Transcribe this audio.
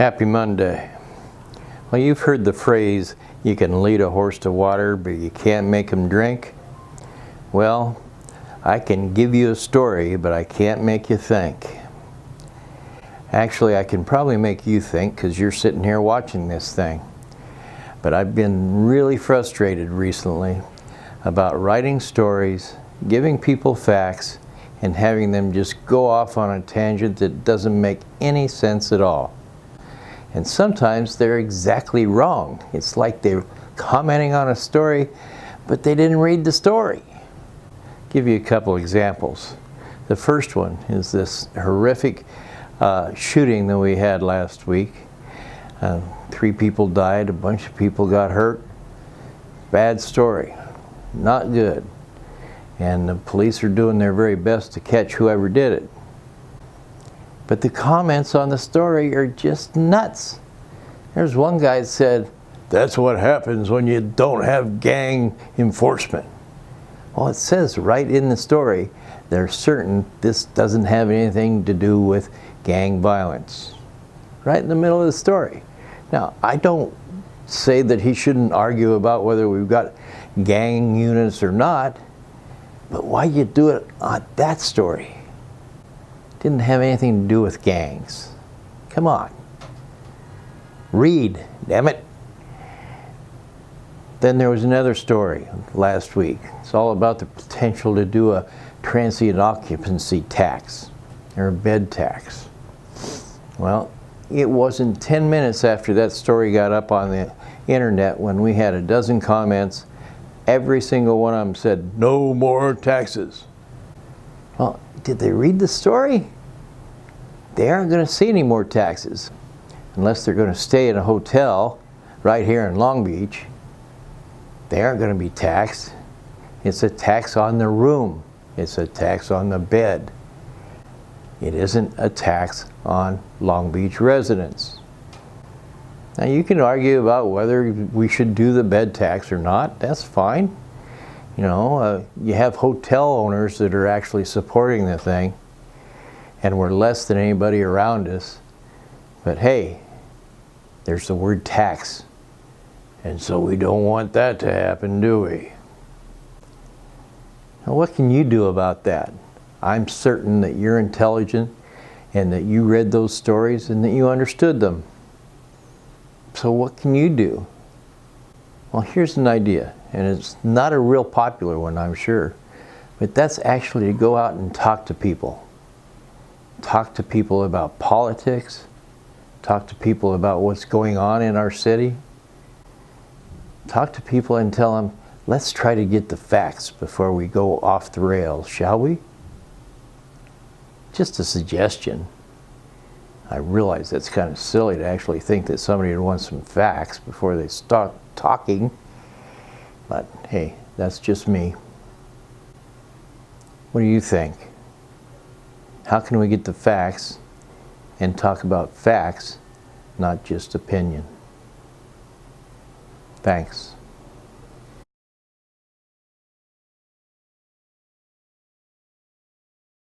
Happy Monday. Well, you've heard the phrase, you can lead a horse to water, but you can't make him drink. Well, I can give you a story, but I can't make you think. Actually, I can probably make you think because you're sitting here watching this thing. But I've been really frustrated recently about writing stories, giving people facts, and having them just go off on a tangent that doesn't make any sense at all. And sometimes they're exactly wrong. It's like they're commenting on a story, but they didn't read the story. Give you a couple examples. The first one is this horrific shooting that we had last week. 3 people died, a bunch of people got hurt. Bad story, not good. And the police are doing their very best to catch whoever did it. But the comments on the story are just nuts. There's one guy that said, "That's what happens when you don't have gang enforcement." Well, it says right in the story, they're certain this doesn't have anything to do with gang violence. Right in the middle of the story. Now, I don't say that he shouldn't argue about whether we've got gang units or not, but why you do it on that story? Didn't have anything to do with gangs. Come on. Read, damn it. Then there was another story last week. It's all about the potential to do a transient occupancy tax, or a bed tax. Well, it wasn't 10 minutes after that story got up on the internet when we had a dozen comments. Every single one of them said, "No more taxes." Well, did they read the story? They aren't going to see any more taxes unless they're going to stay in a hotel right here in Long Beach. They aren't going to be taxed. It's a tax on the room. It's a tax on the bed. It isn't a tax on Long Beach residents. Now you can argue about whether we should do the bed tax or not. That's fine. You know, you have hotel owners that are actually supporting the thing, and we're less than anybody around us. But hey, there's the word tax. And so we don't want that to happen, do we? Now what can you do about that? I'm certain that you're intelligent and that you read those stories and that you understood them. So what can you do? Well, here's an idea, and it's not a real popular one, I'm sure, but that's actually to go out and talk to people. Talk to people about politics. Talk to people about what's going on in our city. Talk to people and tell them, let's try to get the facts before we go off the rails, shall we? Just a suggestion. I realize that's kind of silly to actually think that somebody would want some facts before they start talking, but hey, that's just me. What do you think? How can we get the facts and talk about facts, not just opinion? Thanks.